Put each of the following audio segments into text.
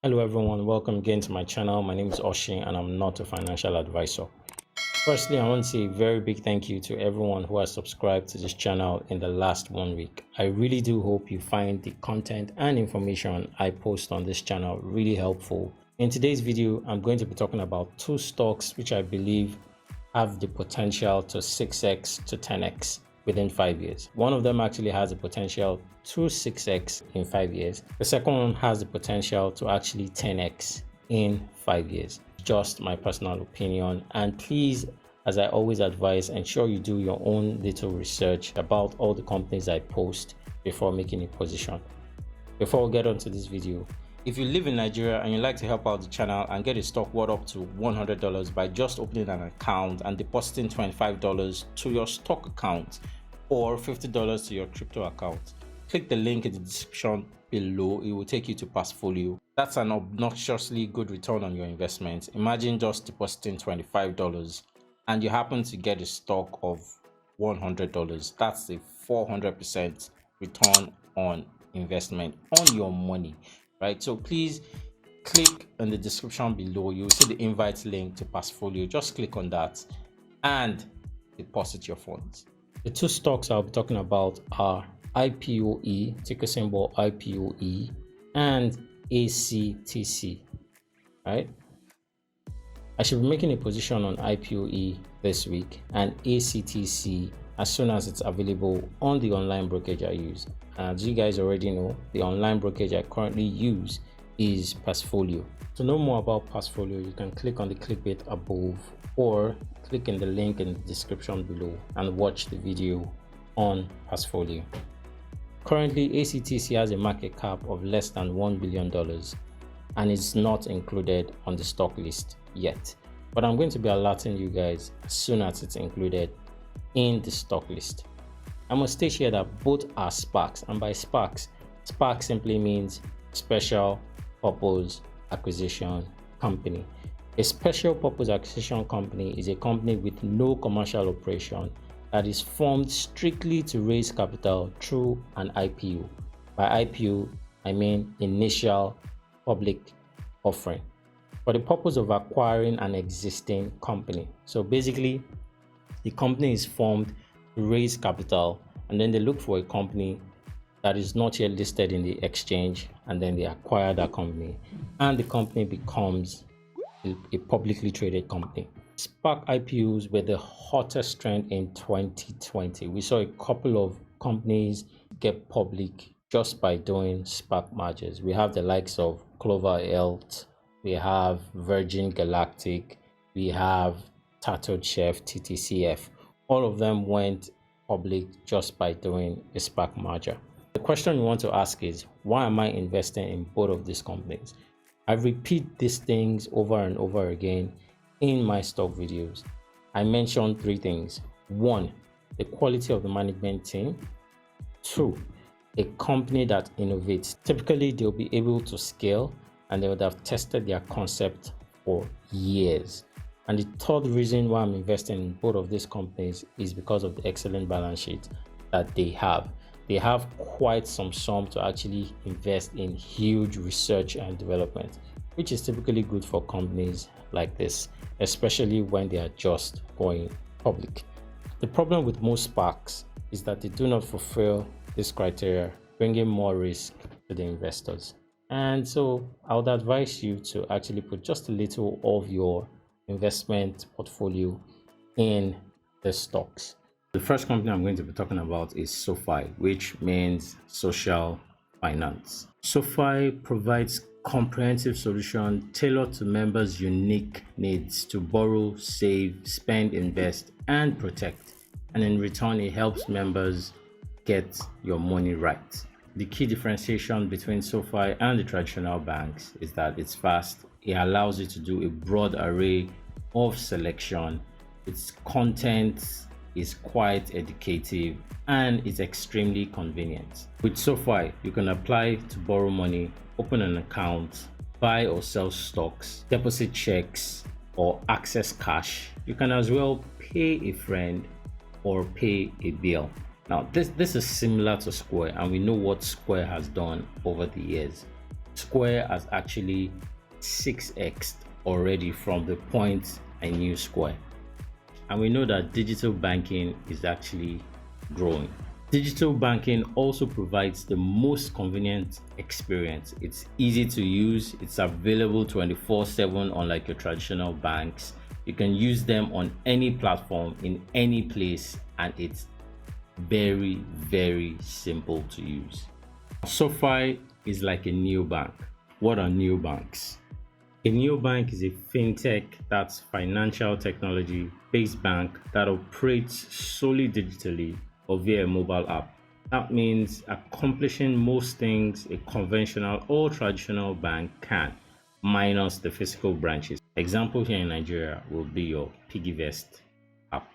Hello everyone, welcome again to my channel. My name is Oshin and I'm not a financial advisor. Firstly, I want to say a very big thank you to everyone who has subscribed to this channel in the last 1 week. I really do hope you find the content and information I post on this channel really helpful. In today's video, I'm going to be talking about two stocks which I believe have the potential to 6x to 10x within 5 years. One of them actually has the potential to 6x in 5 years. The second one has the potential to actually 10x in 5 years. Just my personal opinion. And please, as I always advise, ensure you do your own little research about all the companies I post before making a position. Before we get on to this video, if you live in Nigeria and you'd like to help out the channel and get a stock worth up to $100 by just opening an account and depositing $25 to your stock account or $50 to your crypto account, click the link in the description below. It will take you to Passfolio. That's an obnoxiously good return on your investment. Imagine just depositing $25 and you happen to get a stock of $100. That's a 400% return on investment on your money, right? So please click in the description below. You'll see the invite link to Passfolio. Just click on that and deposit your funds. The two stocks I'll be talking about are IPOE, ticker symbol IPOE, and ACTC, right? I should be making a position on IPOE this week and ACTC as soon as it's available on the online brokerage I use. As you guys already know, the online brokerage I currently use is Passfolio. To know more about Passfolio, you can click on the clickbait above or click in the link in the description below and watch the video on Passfolio. Currently, ACTC has a market cap of less than $1 billion and is not included on the stock list yet. But I'm going to be alerting you guys as soon as it's included in the stock list. I must state here that both are SPACs, and by SPACs, SPAC simply means Special Purpose Acquisition Company. A Special Purpose Acquisition Company is a company with no commercial operation that is formed strictly to raise capital through an IPO. By IPO, I mean initial public offering, for the purpose of acquiring an existing company. So basically, the company is formed to raise capital, and then they look for a company that is not yet listed in the exchange, and then they acquire that company, and the company becomes a publicly traded company. SPAC IPOs were the hottest trend in 2020. We saw a couple of companies get public just by doing SPAC mergers. We have the likes of Clover Health, we have Virgin Galactic, we have Tattooed Chef, TTCF. All of them went public just by doing a SPAC merger. The question you want to ask is, why am I investing in both of these companies? I repeat these things over and over again in my stock videos. I mentioned three things. One, the quality of the management team. Two, a company that innovates. Typically, they'll be able to scale and they would have tested their concept for years. And the third reason why I'm investing in both of these companies is because of the excellent balance sheet that they have. They have quite some sum to actually invest in huge research and development, which is typically good for companies like this, especially when they are just going public. The problem with most SPACs is that they do not fulfill this criteria, bringing more risk to the investors. And so I would advise you to actually put just a little of your investment portfolio in the stocks. The first company I'm going to be talking about is SoFi, which means social finance. SoFi provides comprehensive solution tailored to members' unique needs to borrow, save, spend, invest, and protect. And in return, it helps members get your money right. The key differentiation between SoFi and the traditional banks is that it's fast. It allows you to do a broad array of selection. Its content is quite educative and is extremely convenient. With SoFi, you can apply to borrow money, open an account, buy or sell stocks, deposit checks, or access cash. You can as well pay a friend or pay a bill. Now, this is similar to Square, and we know what Square has done over the years. Square has actually 6x already from the point I knew Square. And we know that digital banking is actually growing. Digital banking also provides the most convenient experience. It's easy to use, it's available 24/7 unlike your traditional banks. You can use them on any platform in any place, and it's very, very simple to use. SoFi is like a neobank. What are neobanks? A neobank is a fintech, that's financial technology based bank that operates solely digitally or via a mobile app. That means accomplishing most things a conventional or traditional bank can, minus the physical branches. Example here in Nigeria will be your PiggyVest app.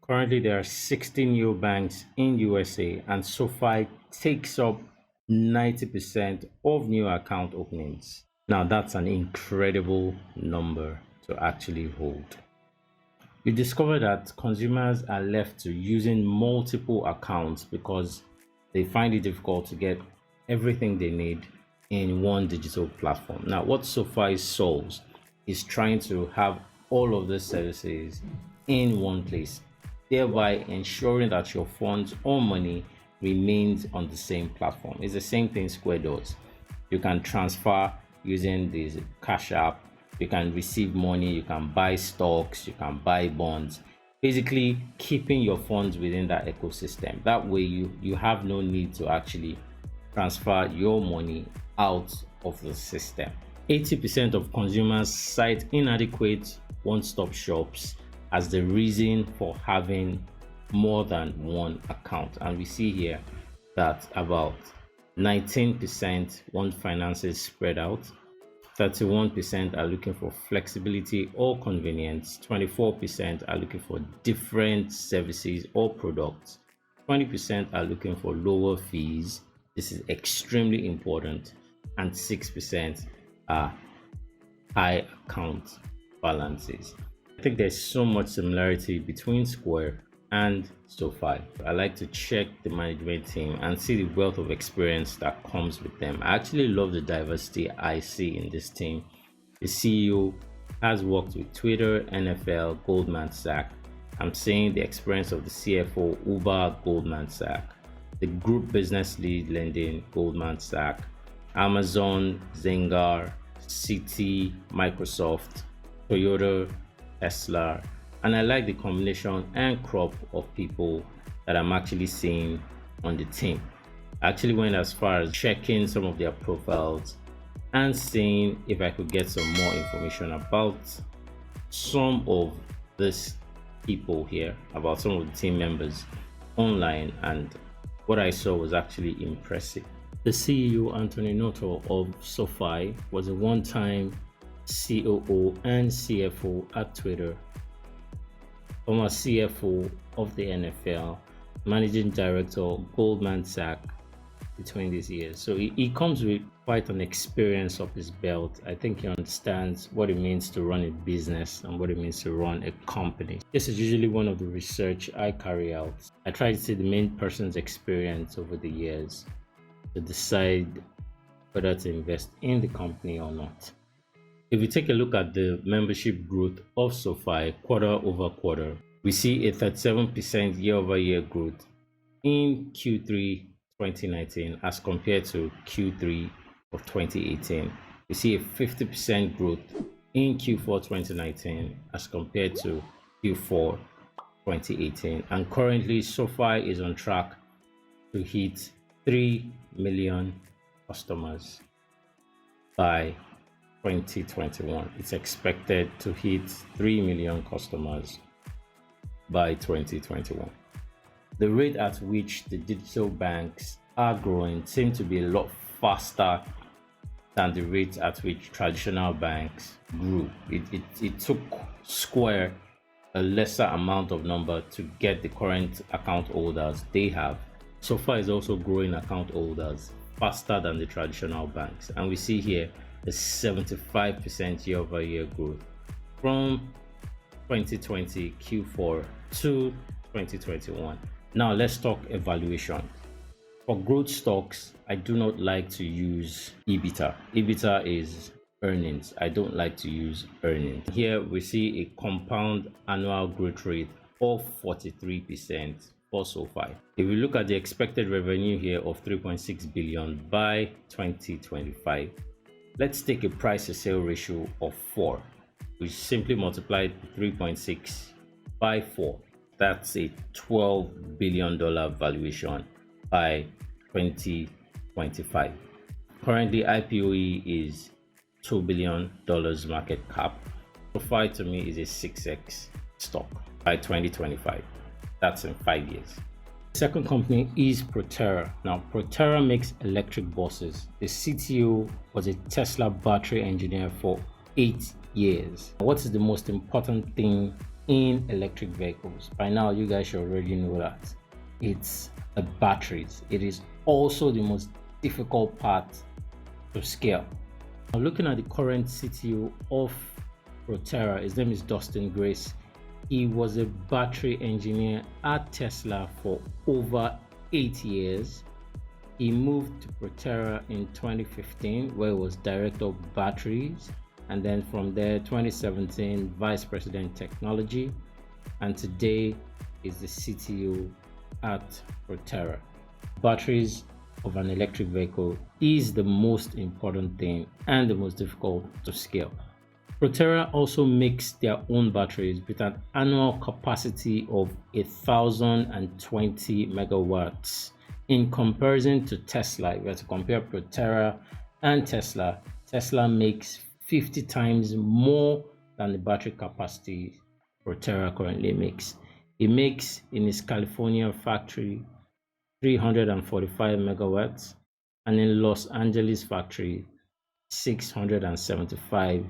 Currently, there are 60 neobanks in USA, and SoFi takes up 90% of new account openings. Now, that's an incredible number to actually hold. You discover that consumers are left to using multiple accounts because they find it difficult to get everything they need in one digital platform. Now, what SoFi solves is trying to have all of these services in one place, thereby ensuring that your funds or money remains on the same platform. It's the same thing Square does. You can transfer using this Cash App, you can receive money, you can buy stocks, you can buy bonds, basically keeping your funds within that ecosystem. That way you have no need to actually transfer your money out of the system. 80% of consumers cite inadequate one-stop shops as the reason for having more than one account, and we see here that about 19% want finances spread out, 31% are looking for flexibility or convenience, 24% are looking for different services or products, 20% are looking for lower fees. This is extremely important, and 6% are high account balances. I think there's so much similarity between Square and SoFi. I like to check the management team and see the wealth of experience that comes with them. I actually love the diversity I see in this team. The CEO has worked with Twitter, NFL, Goldman Sachs. I'm seeing the experience of the CFO, Uber, Goldman Sachs, the group business lead lending, Goldman Sachs, Amazon, Zengar, Citi, Microsoft, Toyota, Tesla. And I like the combination and crop of people that I'm actually seeing on the team. I actually went as far as checking some of their profiles and seeing if I could get some more information about some of these people here, about some of the team members online, and what I saw was actually impressive. The CEO, Anthony Noto of SoFi, was a one-time COO and CFO at Twitter, former CFO of the NFL, managing director of Goldman Sachs between these years. So he comes with quite an experience of his belt. I think he understands what it means to run a business and what it means to run a company. This is usually one of the research I carry out. I try to see the main person's experience over the years to decide whether to invest in the company or not. If we take a look at the membership growth of SoFi quarter over quarter, we see a 37% year-over-year growth in Q3 2019 as compared to Q3 of 2018. We see a 50% growth in Q4 2019 as compared to Q4 2018. And currently, SoFi is on track to hit 3 million customers by 2021. It's expected to hit 3 million customers by 2021. The rate at which the digital banks are growing seems to be a lot faster than the rate at which traditional banks grew. It took Square a lesser amount of number to get the current account holders they have. SoFi is also growing account holders faster than the traditional banks, and we see here a 75% year-over-year growth from 2020 Q4 to 2021. Now let's talk evaluation. For growth stocks, I do not like to use EBITDA. EBITDA is earnings. I don't like to use earnings. Here we see a compound annual growth rate of 43% for SoFi. If we look at the expected revenue here of 3.6 billion by 2025, let's take a price to sale ratio of 4. We simply multiply 3.6 by 4. That's a $12 billion valuation by 2025. Currently, IPOE is $2 billion market cap. SoFi to me is a 6x stock by 2025. That's in 5 years. The second company is Proterra. Now, Proterra makes electric buses. The CTO was a Tesla battery engineer for 8 years. What is the most important thing in electric vehicles? By now, you guys should already know that. It's the batteries. It is also the most difficult part to scale. Now, looking at the current CTO of Proterra, his name is Dustin Grace. He was a battery engineer at Tesla for over 8 years. He moved to Proterra in 2015, where he was director of batteries, and then from there 2017 vice president technology, and today is the CTO at Proterra. Batteries of an electric vehicle is the most important thing and the most difficult to scale. Proterra also makes their own batteries with an annual capacity of 1,020 megawatts. In comparison to Tesla, if you were to compare Proterra and Tesla, Tesla makes 50 times more than the battery capacity Proterra currently makes. It makes in its California factory 345 megawatts, and in Los Angeles factory 675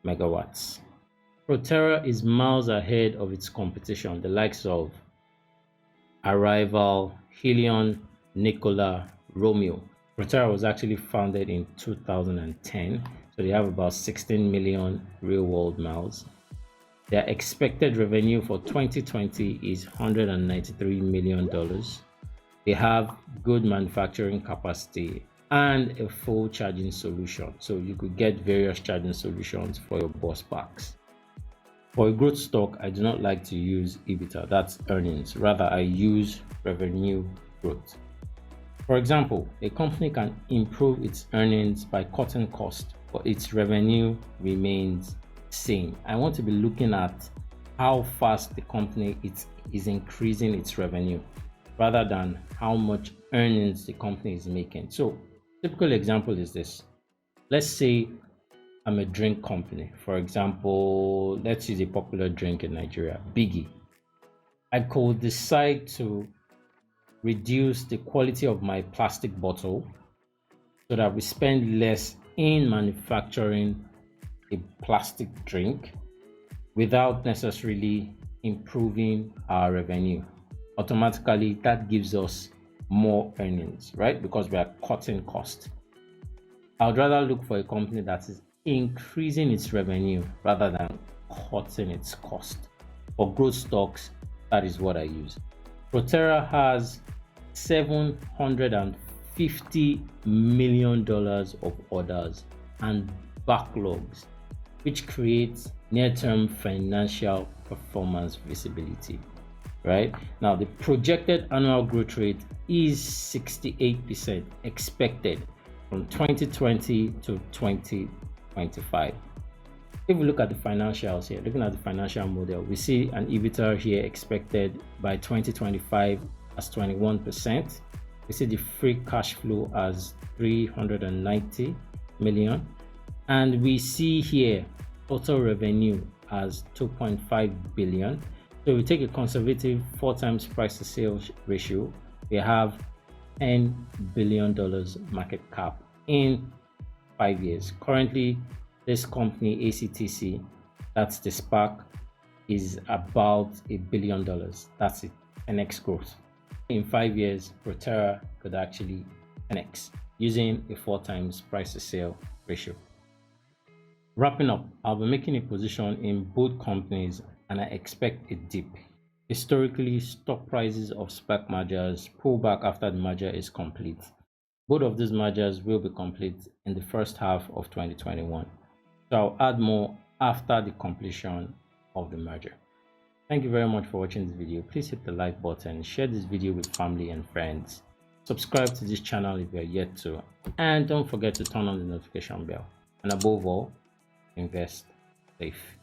megawatts. Proterra is miles ahead of its competition, the likes of Arrival, Helion, Nikola, Romeo. Proterra was actually founded in 2010, so they have about 16 million real-world miles. Their expected revenue for 2020 is $193 million. They have good manufacturing capacity and a full charging solution, so you could get various charging solutions for your bus packs. For a growth stock, I do not like to use EBITDA, that's earnings. Rather, I use revenue growth. For example, a company can improve its earnings by cutting costs, but its revenue remains same. I want to be looking at how fast the company is increasing its revenue rather than how much earnings the company is making. So typical example is this. Let's say I'm a drink company. For example, let's use a popular drink in Nigeria, Biggie. I could decide to reduce the quality of my plastic bottle so that we spend less in manufacturing a plastic drink without necessarily improving our revenue. Automatically, that gives us more earnings, right? Because we are cutting cost. I would rather look for a company that is increasing its revenue rather than cutting its cost. For growth stocks, that is what I use. Proterra has $750 million of orders and backlogs, which creates near-term financial performance visibility. Right now, the projected annual growth rate is 68% expected from 2020 to 2025. If we look at the financials here, looking at the financial model, we see an EBITDA here expected by 2025 as 21%. We see the free cash flow as 390 million, and we see here total revenue as 2.5 billion. So we take a conservative 4 times price to sales ratio. We have $10 billion market cap in 5 years. Currently, this company ACTC, that's the SPAC, is about $1 billion. That's it, 10x growth. In 5 years, Proterra could actually 10x using a 4 times price to sale ratio. Wrapping up, I'll be making a position in both companies and I expect a dip. Historically, stock prices of SPAC mergers pull back after the merger is complete. Both of these mergers will be complete in the first half of 2021. So I'll add more after the completion of the merger. Thank you very much for watching this video. Please hit the like button, share this video with family and friends, subscribe to this channel if you are yet to, and don't forget to turn on the notification bell. And above all, invest safe.